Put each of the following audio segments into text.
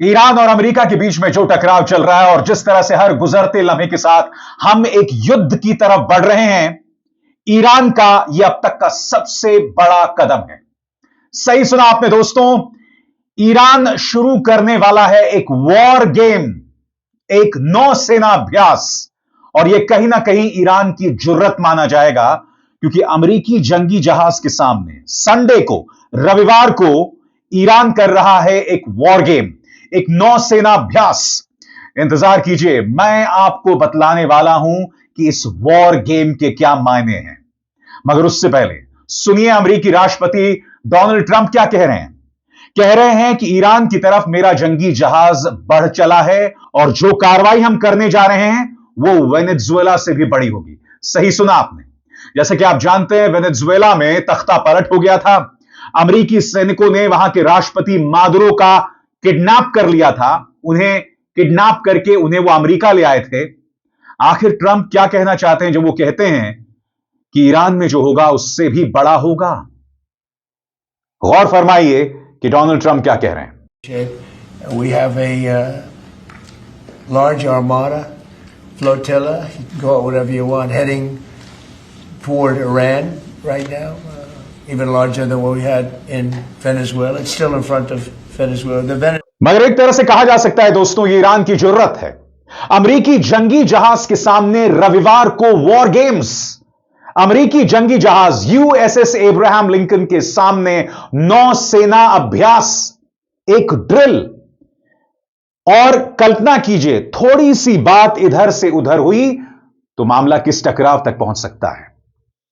Iran और America के बीच में जो टकराव चल रहा है और जिस तरह से हर गुजरते लम्हे के साथ हम एक युद्ध की तरफ बढ़ रहे हैं, ईरान का यह अब तक का सबसे बड़ा कदम है। सही सुना आपने दोस्तों, ईरान शुरू करने वाला है एक वॉर गेम, एक नौसेना अभ्यास। और यह कहीं ना कहीं ईरान की जुर्रत माना जाएगा, क्योंकि अमेरिकी जंगी जहाज के सामने संडे को, रविवार को ईरान कर रहा है एक वॉर गेम, एक नौसेना अभ्यास। इंतजार कीजिए, मैं आपको बतलाने वाला हूं कि इस वॉर गेम के क्या मायने हैं। मगर उससे पहले सुनिए अमेरिकी राष्ट्रपति डोनाल्ड ट्रंप क्या कह रहे हैं। कह रहे हैं कि ईरान की तरफ मेरा जंगी जहाज बढ़ चला है और जो कार्रवाई हम करने जा रहे हैं वो वेनेजुएला से भी बड़ी होगी। सही सुना आपने। जैसे कि आप जानते हैं, वेनेजुएला में तख्ता पलट हो गया था। अमेरिकी सैनिकों ने वहां के राष्ट्रपति मादुरो का किडनैप कर लिया था। उन्हें किडनैप करके उन्हें वो अमेरिका ले आए थे। आखिर ट्रंप क्या कहना चाहते हैं जब वो कहते हैं कि ईरान में जो होगा उससे भी बड़ा होगा? गौर फरमाइए कि डोनाल्ड ट्रंप क्या कह रहे हैं। We have a large armada, flotilla, you can call it whatever you want, heading toward Iran right now, even larger than what we had in Venezuela. It's still in front of Venezuela. मगर एक तरह से कहा जा सकता है दोस्तों, ये ईरान की जरूरत है। अमेरिकी जंगी जहाज के सामने रविवार को वॉर गेम्स, अमेरिकी जंगी जहाज यूएसएस एब्राहम लिंकन के सामने नौसेना अभ्यास, एक ड्रिल। और कल्पना कीजिए, थोड़ी सी बात इधर से उधर हुई तो मामला किस टकराव तक पहुंच सकता है।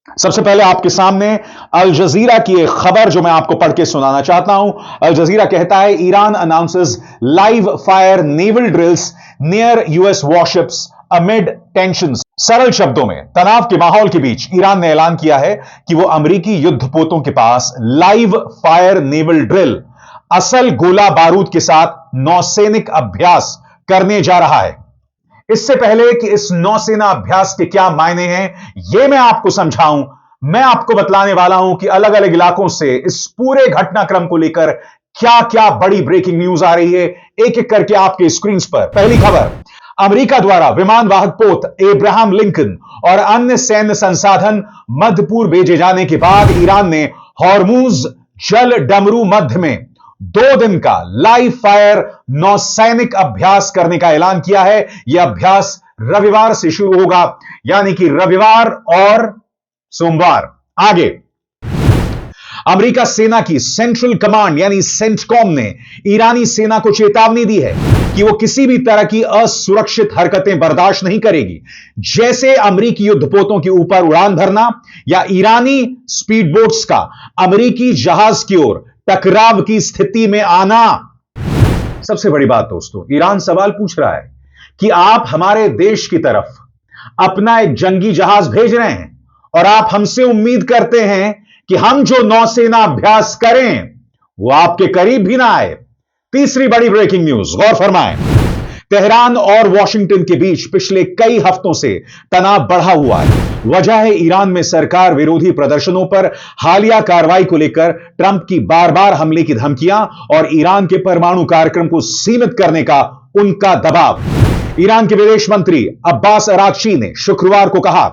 सबसे पहले आपके सामने अल जजीरा की एक खबर जो मैं आपको पढ़ के सुनाना चाहता हूं। अल जजीरा कहता है, Iran announces live fire naval drills near US warships amid tensions. सरल शब्दों में, तनाव के माहौल के बीच ईरान ने ऐलान किया है कि वो अमेरिकी युद्धपोतों के पास लाइव फायर नेवल ड्रिल, असल गोला बारूद के साथ नौसैनिक अभ्यास करने जा रहा है। इससे पहले कि इस नौसेना अभ्यास के क्या मायने हैं यह मैं आपको समझाऊं, मैं आपको बतलाने वाला हूं कि अलग अलग इलाकों से इस पूरे घटनाक्रम को लेकर क्या क्या बड़ी ब्रेकिंग न्यूज आ रही है, एक एक करके आपके स्क्रीन पर। पहली खबर, अमेरिका द्वारा विमान वाहक पोत एब्राहम लिंकन और अन्य सैन्य संसाधन मध्य पूर्व भेजे जाने के बाद ईरान ने हॉर्मुज जल डमरू मध्य में 2 दिन का लाइव फायर नौसैनिक अभ्यास करने का ऐलान किया है। यह अभ्यास रविवार से शुरू होगा, यानी कि रविवार और सोमवार। आगे, अमेरिका सेना की सेंट्रल कमांड यानी सेंटकॉम ने ईरानी सेना को चेतावनी दी है कि वो किसी भी तरह की असुरक्षित हरकतें बर्दाश्त नहीं करेगी, जैसे अमेरिकी युद्धपोतों के ऊपर उड़ान भरना या ईरानी स्पीडबोट्स का अमेरिकी जहाज की ओर टकराव की स्थिति में आना। सबसे बड़ी बात दोस्तों, ईरान सवाल पूछ रहा है कि आप हमारे देश की तरफ अपना एक जंगी जहाज भेज रहे हैं और आप हमसे उम्मीद करते हैं कि हम जो नौसेना अभ्यास करें वो आपके करीब भी ना आए। तीसरी बड़ी ब्रेकिंग न्यूज, गौर फरमाएं। तेहरान और वॉशिंगटन के बीच पिछले कई हफ्तों से तनाव बढ़ा हुआ है। वजह है ईरान में सरकार विरोधी प्रदर्शनों पर हालिया कार्रवाई को लेकर ट्रंप की बार बार हमले की धमकियां और ईरान के परमाणु कार्यक्रम को सीमित करने का उनका दबाव। ईरान के विदेश मंत्री अब्बास अरागची ने शुक्रवार को कहा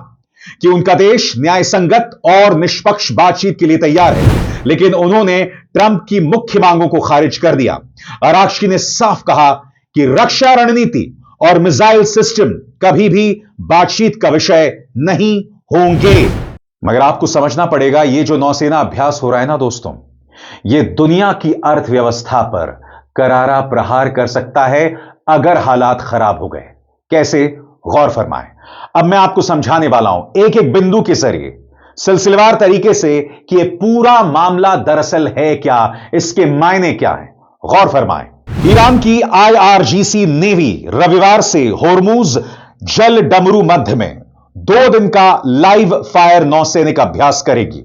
कि उनका देश न्यायसंगत और निष्पक्ष बातचीत के लिए तैयार है, लेकिन उन्होंने ट्रंप की मुख्य मांगों को खारिज कर दिया। अरागची ने साफ कहा कि रक्षा रणनीति और मिसाइल सिस्टम कभी भी बातचीत का विषय नहीं होंगे। मगर आपको समझना पड़ेगा, यह जो नौसेना अभ्यास हो रहा है ना दोस्तों, यह दुनिया की अर्थव्यवस्था पर करारा प्रहार कर सकता है अगर हालात खराब हो गए। कैसे? गौर फरमाएं। अब मैं आपको समझाने वाला हूं एक एक बिंदु के जरिए, सिलसिलेवार तरीके से कि यह पूरा मामला दरअसल है क्या, इसके मायने क्या हैं। गौर फरमाएं। ईरान की आईआरजीसी नेवी रविवार से होर्मुज जल डमरू मध्य में 2 दिन का लाइव फायर नौसैनिक अभ्यास करेगी।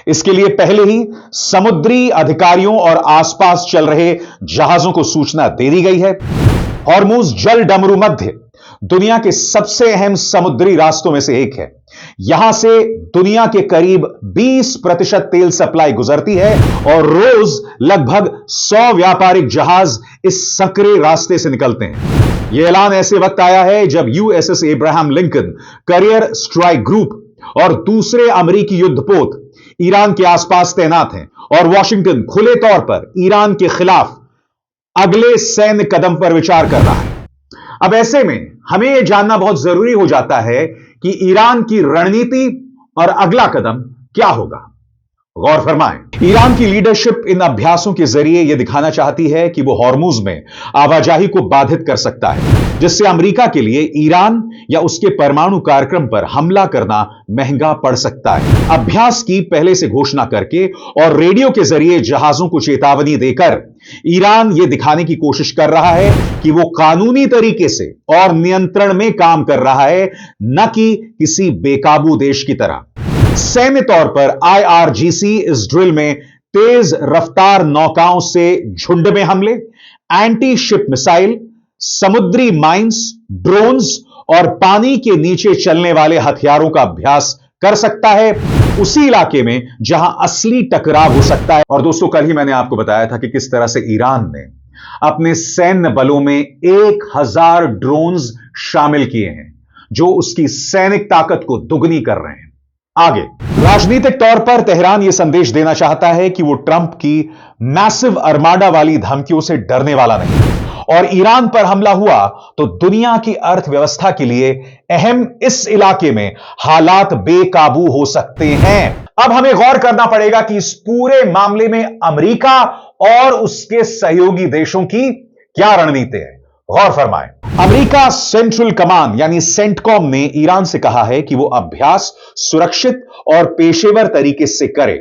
इसके लिए पहले ही समुद्री अधिकारियों और आसपास चल रहे जहाजों को सूचना दे दी गई है। होर्मुज जल डमरू मध्य दुनिया के सबसे अहम समुद्री रास्तों में से एक है। यहां से दुनिया के करीब 20% तेल सप्लाई गुजरती है और रोज लगभग 100 व्यापारिक जहाज इस संकरे रास्ते से निकलते हैं। यह ऐलान ऐसे वक्त आया है जब USS Abraham Lincoln, career strike group और दूसरे अमेरिकी युद्धपोत ईरान के आसपास तैनात हैं और वॉशिंगटन खुले तौर पर ईरान के खिलाफ अगले सैन्य कदम पर विचार कर रहा है। अब ऐसे में हमें यह जानना बहुत जरूरी हो जाता है कि ईरान की रणनीति और अगला कदम क्या होगा। गौर फरमाएं, ईरान की लीडरशिप इन अभ्यासों के जरिए यह दिखाना चाहती है कि वो हॉर्मुज में आवाजाही को बाधित कर सकता है, जिससे अमेरिका के लिए ईरान या उसके परमाणु कार्यक्रम पर हमला करना महंगा पड़ सकता है। अभ्यास की पहले से घोषणा करके और रेडियो के जरिए जहाजों को चेतावनी देकर ईरान यह दिखाने की कोशिश कर रहा है कि वो कानूनी तरीके से और नियंत्रण में काम कर रहा है, न कि किसी बेकाबू देश की तरह। सैन्य तौर पर आईआरजीसी इस ड्रिल में तेज रफ्तार नौकाओं से झुंड में हमले, एंटी शिप मिसाइल, समुद्री माइंस, ड्रोन्स और पानी के नीचे चलने वाले हथियारों का अभ्यास कर सकता है, उसी इलाके में जहां असली टकराव हो सकता है। और दोस्तों, कल ही मैंने आपको बताया था कि किस तरह से ईरान ने अपने सैन्य बलों में 1000 ड्रोन्स शामिल किए हैं, जो उसकी सैनिक ताकत को दुगनी कर रहे हैं। आगे राजनीतिक तौर पर तेहरान यह संदेश देना चाहता है कि वो ट्रंप की मैसिव अर्माडा वाली धमकियों से डरने वाला नहीं, और ईरान पर हमला हुआ तो दुनिया की अर्थव्यवस्था के लिए अहम इस इलाके में हालात बेकाबू हो सकते हैं। अब हमें गौर करना पड़ेगा कि इस पूरे मामले में अमेरिका और उसके सहयोगी देशों की क्या रणनीति है। गौर फरमाएं, अमेरिका सेंट्रल कमांड यानी सेंटकॉम ने ईरान से कहा है कि वो अभ्यास सुरक्षित और पेशेवर तरीके से करे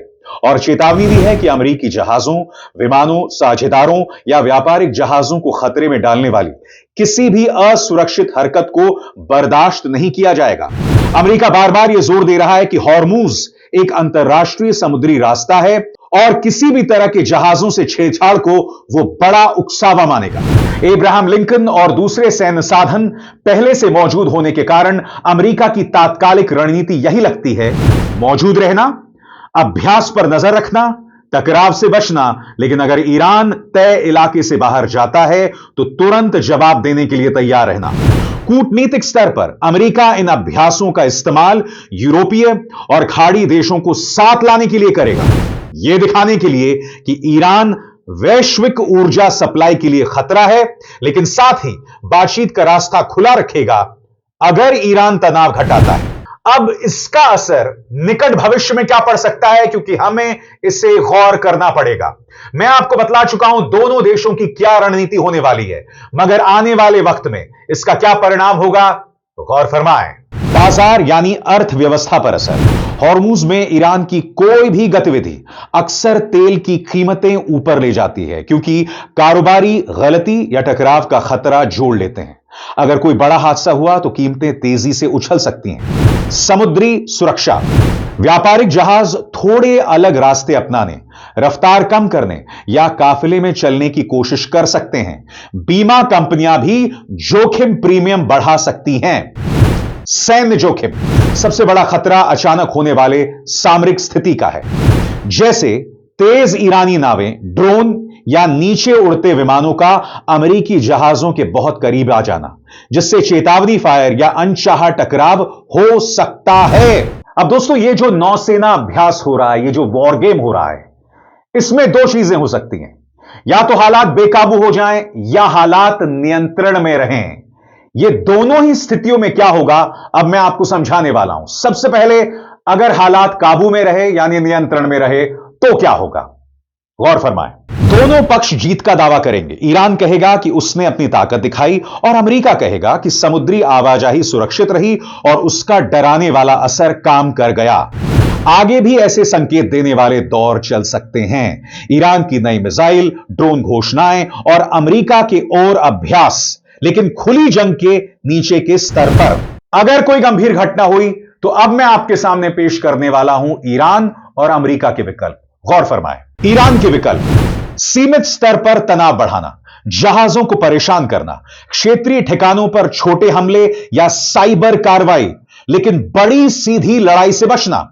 और चेतावनी दी है कि अमेरिकी जहाजों, विमानों, साझेदारों या व्यापारिक जहाजों को खतरे में डालने वाली किसी भी असुरक्षित हरकत को बर्दाश्त नहीं किया जाएगा। अमेरिका बार बार यह जोर दे रहा है कि हॉर्मुज एक अंतरराष्ट्रीय समुद्री रास्ता है और किसी भी तरह के जहाजों से छेड़छाड़ को वो बड़ा उकसावा मानेगा। एब्राहम लिंकन और दूसरे सैन्य साधन पहले से मौजूद होने के कारण अमेरिका की तात्कालिक रणनीति यही लगती है, मौजूद रहना, अभ्यास पर नजर रखना, टकराव से बचना, लेकिन अगर ईरान तय इलाके से बाहर जाता है तो तुरंत जवाब देने के लिए तैयार रहना। कूटनीतिक स्तर पर अमेरिका इन अभ्यासों का इस्तेमाल यूरोपीय और खाड़ी देशों को साथ लाने के लिए करेगा, यह दिखाने के लिए कि ईरान वैश्विक ऊर्जा सप्लाई के लिए खतरा है, लेकिन साथ ही बातचीत का रास्ता खुला रखेगा अगर ईरान तनाव घटाता है। अब इसका असर निकट भविष्य में क्या पड़ सकता है, क्योंकि हमें इसे गौर करना पड़ेगा। मैं आपको बतला चुका हूं दोनों देशों की क्या रणनीति होने वाली है, मगर आने वाले वक्त में इसका क्या परिणाम होगा तो गौर फरमाएं। बाजार यानी अर्थव्यवस्था पर असर। हॉर्मुज में ईरान की कोई भी गतिविधि अक्सर तेल की कीमतें ऊपर ले जाती है, क्योंकि कारोबारी गलती या टकराव का खतरा जोड़ लेते हैं। अगर कोई बड़ा हादसा हुआ तो कीमतें तेजी से उछल सकती हैं। समुद्री सुरक्षा, व्यापारिक जहाज थोड़े अलग रास्ते अपनाने, रफ्तार कम करने या काफिले में चलने की कोशिश कर सकते हैं। बीमा कंपनियां भी जोखिम प्रीमियम बढ़ा सकती हैं। सैन्य जोखिम, सबसे बड़ा खतरा अचानक होने वाले सामरिक स्थिति का है, जैसे तेज ईरानी नावें, ड्रोन या नीचे उड़ते विमानों का अमेरिकी जहाजों के बहुत करीब आ जाना, जिससे चेतावनी फायर या अनचाहा टकराव हो सकता है। अब दोस्तों, ये जो नौसेना अभ्यास हो रहा है, ये जो वॉर गेम हो रहा है, इसमें दो चीजें हो सकती हैं, या तो हालात बेकाबू हो जाएं या हालात नियंत्रण में रहें। ये दोनों ही स्थितियों में क्या होगा, अब मैं आपको समझाने वाला हूं। सबसे पहले, अगर हालात काबू में रहे यानी नियंत्रण में रहे तो क्या होगा, गौर फरमाएं। दोनों पक्ष जीत का दावा करेंगे। ईरान कहेगा कि उसने अपनी ताकत दिखाई और अमेरिका कहेगा कि समुद्री आवाजाही सुरक्षित रही और उसका डराने वाला असर काम कर गया। आगे भी ऐसे संकेत देने वाले दौर चल सकते हैं। ईरान की नई मिसाइल, ड्रोन घोषणाएं और अमेरिका के और अभ्यास, लेकिन खुली जंग के नीचे के स्तर पर। अगर कोई गंभीर घटना हुई तो अब मैं आपके सामने पेश करने वाला हूं ईरान और अमेरिका के विकल्प। गौर फरमाएं। ईरान के विकल्प: सीमित स्तर पर तनाव बढ़ाना, जहाजों को परेशान करना, क्षेत्रीय ठिकानों पर छोटे हमले या साइबर कार्रवाई, लेकिन बड़ी सीधी लड़ाई से बचना।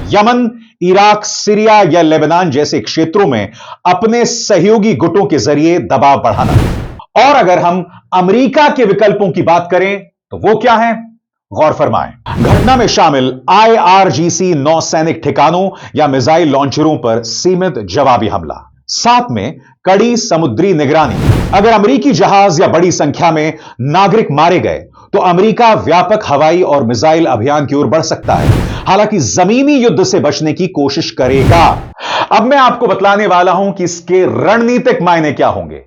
यमन, इराक, सीरिया या लेबनान जैसे क्षेत्रों में अपने सहयोगी गुटों के जरिए दबाव बढ़ाना। और अगर हम अमेरिका के विकल्पों की बात करें तो वो क्या है? गौर फरमाएं। घटना में शामिल IRGC नौसैनिक ठिकानों या मिसाइल लॉन्चरों पर सीमित जवाबी हमला, साथ में कड़ी समुद्री निगरानी। अगर अमेरिकी जहाज या बड़ी संख्या में नागरिक मारे गए तो अमेरिका व्यापक हवाई और मिसाइल अभियान की ओर बढ़ सकता है, हालांकि जमीनी युद्ध से बचने की कोशिश करेगा। अब मैं आपको बतलाने वाला हूं कि इसके रणनीतिक मायने क्या होंगे,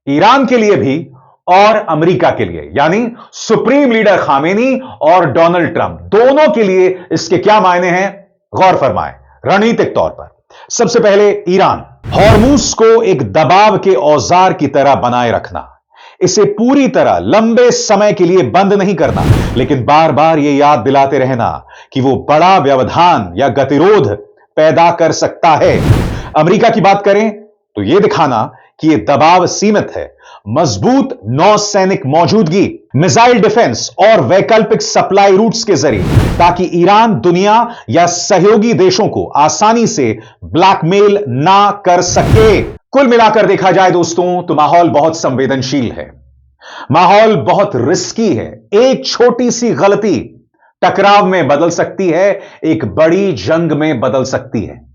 ईरान के लिए भी और अमेरिका के लिए, यानी सुप्रीम लीडर खामेनी और डोनाल्ड ट्रंप दोनों के लिए इसके क्या मायने हैं। गौर फरमाएं रणनीतिक तौर पर। सबसे पहले ईरान, हॉर्मूज को एक दबाव के औजार की तरह बनाए रखना, इसे पूरी तरह लंबे समय के लिए बंद नहीं करना, लेकिन बार बार यह याद दिलाते रहना कि वो बड़ा व्यवधान या गतिरोध पैदा कर सकता है। अमेरिका की बात करें तो यह दिखाना कि यह दबाव सीमित है, मजबूत नौसैनिक मौजूदगी, मिसाइल डिफेंस और वैकल्पिक सप्लाई रूट्स के जरिए, ताकि ईरान दुनिया या सहयोगी देशों को आसानी से ब्लैकमेल ना कर सके। कुल मिलाकर देखा जाए दोस्तों तो माहौल बहुत संवेदनशील है, माहौल बहुत रिस्की है। एक छोटी सी गलती टकराव में बदल सकती है, एक बड़ी जंग में बदल सकती है।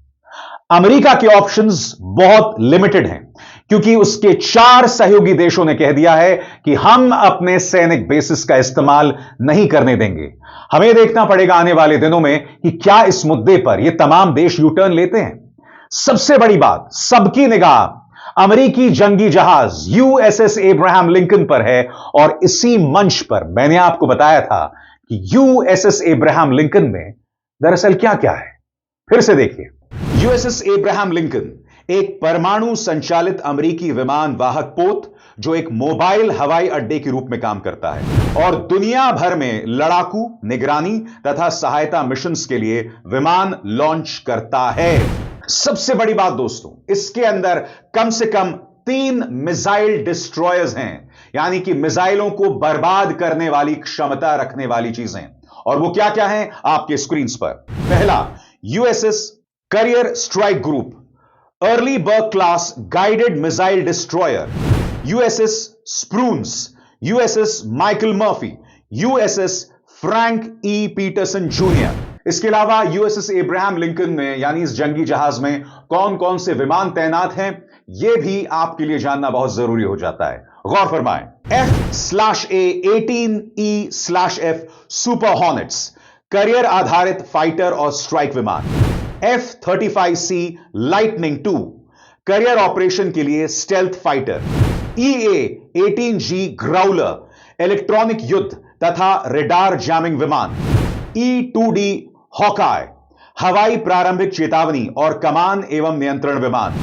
अमेरिका के ऑप्शंस बहुत लिमिटेड हैं, क्योंकि उसके 4 सहयोगी देशों ने कह दिया है कि हम अपने सैनिक बेसिस का इस्तेमाल नहीं करने देंगे। हमें देखना पड़ेगा आने वाले दिनों में कि क्या इस मुद्दे पर यह तमाम देश यू टर्न लेते हैं। सबसे बड़ी बात, सबकी निगाह अमेरिकी जंगी जहाज USS एब्राहम लिंकन पर है, और इसी मंच पर मैंने आपको बताया था कि USS एब्राहम लिंकन में दरअसल क्या क्या है। फिर से देखिए, USS एब्राहम लिंकन एक परमाणु संचालित अमेरिकी विमान वाहक पोत जो एक मोबाइल हवाई अड्डे के रूप में काम करता है और दुनिया भर में लड़ाकू, निगरानी तथा सहायता मिशंस के लिए विमान लॉन्च करता है। सबसे बड़ी बात दोस्तों, इसके अंदर कम से कम 3 मिसाइल डिस्ट्रॉयर्स हैं, यानी कि मिसाइलों को बर्बाद करने वाली क्षमता रखने वाली चीजें। और वो क्या क्या हैं आपके स्क्रीन पर। पहला, USS carrier strike group Arleigh Burke class guided missile destroyer, USS Spruance, USS Michael Murphy, USS Frank E Peterson junior. इसके अलावा USS एब्राहम लिंकन में यानी इस जंगी जहाज में कौन कौन से विमान तैनात हैं, यह भी आपके लिए जानना बहुत जरूरी हो जाता है। गौर फरमाएं, F/A-18E/F सुपर हॉर्नेट्स करियर आधारित फाइटर और स्ट्राइक विमान, F-35C लाइटनिंग 2 करियर ऑपरेशन के लिए stealth fighter, EA-18G Growler electronic युद्ध तथा रेडार जैमिंग विमान, E-2D हॉकाय हवाई प्रारंभिक चेतावनी और कमान एवं नियंत्रण विमान,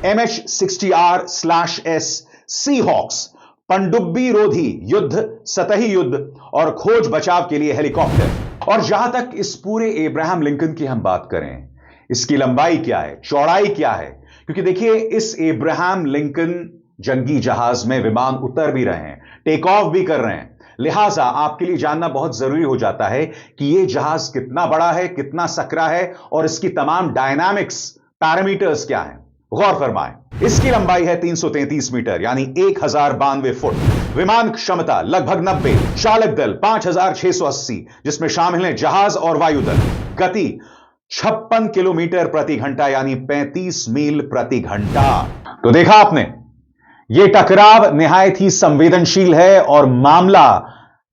MH-60R/S सी हॉक्स पनडुब्बी रोधी युद्ध, सतही युद्ध और खोज बचाव के लिए हेलीकॉप्टर। और जहां तक इस पूरे एब्राहम लिंकन की हम बात करें, इसकी लंबाई क्या है, चौड़ाई क्या है, क्योंकि देखिए इस एब्राहम लिंकन जंगी जहाज में विमान उतर भी रहे हैं, टेक ऑफ भी कर रहे हैं, लिहाजा आपके लिए जानना बहुत जरूरी हो जाता है कि यह जहाज कितना बड़ा है, कितना सकरा है और इसकी तमाम डायनामिक्स पैरामीटर्स क्या हैं। गौर फरमाएं, इसकी लंबाई है 333 मीटर यानी 1092 फुट, विमान क्षमता लगभग 90, चालक दल 5680 जिसमें शामिल हैं जहाज और वायुदल, गति 56 किलोमीटर प्रति घंटा यानी 35 मील प्रति घंटा। तो देखा आपने, यह टकराव निहायत ही संवेदनशील है और मामला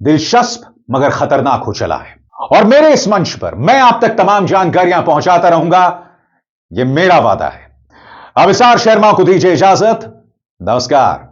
दिलचस्प मगर खतरनाक हो चला है। और मेरे इस मंच पर मैं आप तक तमाम जानकारियां पहुंचाता रहूंगा, यह मेरा वादा है। अविसार शर्मा को दीजिए इजाजत। नमस्कार।